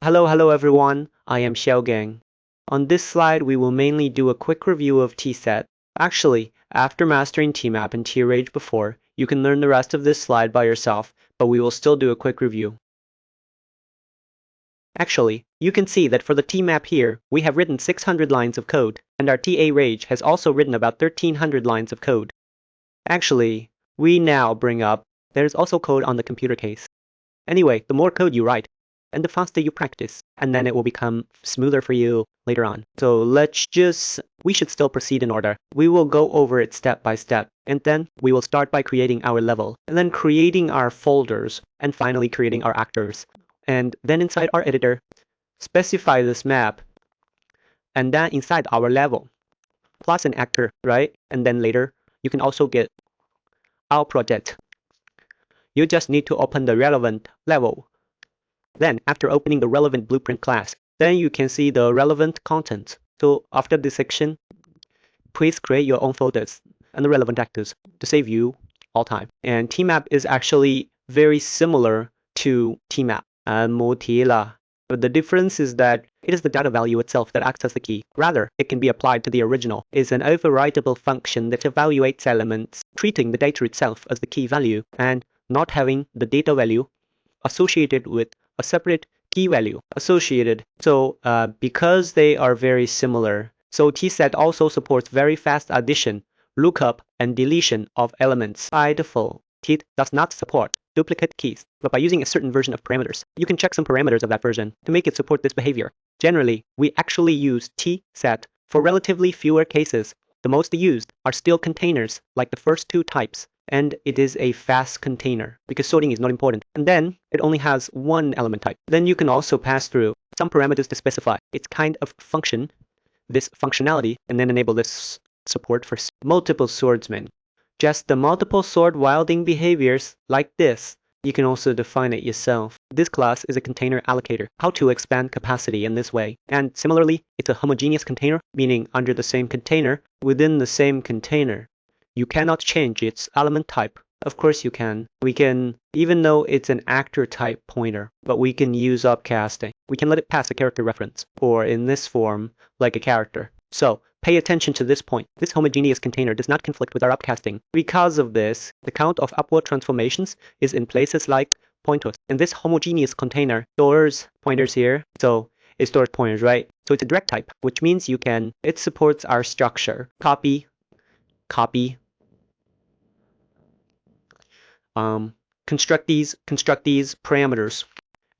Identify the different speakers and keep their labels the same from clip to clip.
Speaker 1: Hello everyone, I am Xiaogang. On this slide, we will mainly do a quick review of TSet. Actually, after mastering TMap and TRage before, you can learn the rest of this slide by yourself, but we will still do a quick review. Actually, you can see that for the TMap here, we have written 600 lines of code, and our TRage has also written about 1300 lines of code. Actually, we now bring up, there's also code on the computer case. Anyway, the more code you write, and the faster you practice, and then it will become smoother for you later on. So we should still proceed in order. We will go over it step by step, and then we will start by creating our level, and then creating our folders, and finally creating our actors. And then inside our editor, specify this map, and then inside our level, plus an actor, right? And then later, you can also get our project. You just need to open the relevant level. Then, after opening the relevant blueprint class, then you can see the relevant content. So after this section, please create your own folders and the relevant actors to save you all time. And TMap is actually very similar to TMap and Motila. But the difference is that it is the data value itself that acts as the key. Rather, it can be applied to the original. It's an overwritable function that evaluates elements, treating the data itself as the key value and not having the data value associated with a separate key value associated. So because they are very similar, so TSet also supports very fast addition, lookup, and deletion of elements. By default, TSet does not support duplicate keys, but by using a certain version of parameters, you can check some parameters of that version to make it support this behavior. Generally, we actually use TSet for relatively fewer cases. The most used are still containers, like the first two types, and it is a fast container because sorting is not important. And then it only has one element type. Then you can also pass through some parameters to specify its kind of function, this functionality, and then enable this support for multiple swordsmen. Just the multiple sword wielding behaviors like this. You can also define it yourself. This class is a container allocator, how to expand capacity in this way. And similarly, it's a homogeneous container, meaning under the same container, within the same container. You cannot change its element type. Of course you can. We can, even though it's an actor type pointer, but we can use upcasting. We can let it pass a character reference, or in this form, like a character. So, pay attention to this point. This homogeneous container does not conflict with our upcasting. Because of this, the count of upward transformations is in places like pointers. And this homogeneous container stores pointers here. So, it stores pointers, right? So it's a direct type, which means it supports our structure. Copy, construct these parameters.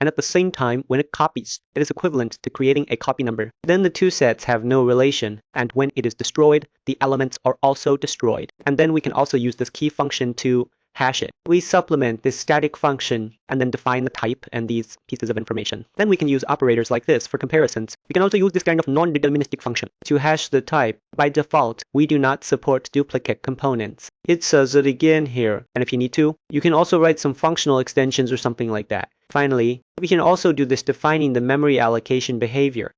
Speaker 1: And at the same time, when it copies, it is equivalent to creating a copy number. Then the two sets have no relation, and when it is destroyed, the elements are also destroyed. And then we can also use this key function to hash it. We supplement this static function and then define the type and these pieces of information. Then we can use operators like this for comparisons. We can also use this kind of non-deterministic function to hash the type. By default, we do not support duplicate components. It says it again here, and if you need to, you can also write some functional extensions or something like that. Finally, we can also do this defining the memory allocation behavior,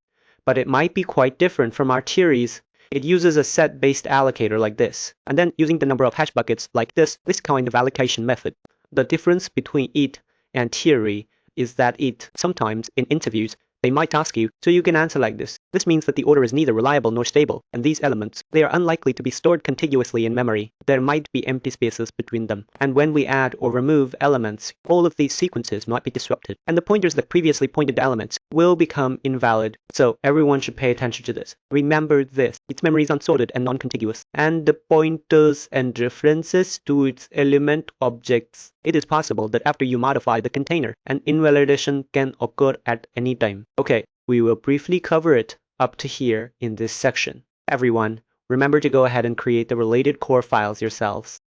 Speaker 1: but it might be quite different from our theories. It uses a set-based allocator like this, and then using the number of hash buckets like this kind of allocation method. The difference between it and theory is that it, sometimes in interviews, they might ask you, so you can answer like this. This means that the order is neither reliable nor stable, and these elements, they are unlikely to be stored contiguously in memory. There might be empty spaces between them. And when we add or remove elements, all of these sequences might be disrupted, and the pointers that previously pointed to elements will become invalid. So everyone should pay attention to this. Remember this. Its memory is unsorted and non-contiguous, and the pointers and references to its element objects. It is possible that after you modify the container, an invalidation can occur at any time. Okay, we will briefly cover it up to here in this section. Everyone, remember to go ahead and create the related core files yourselves.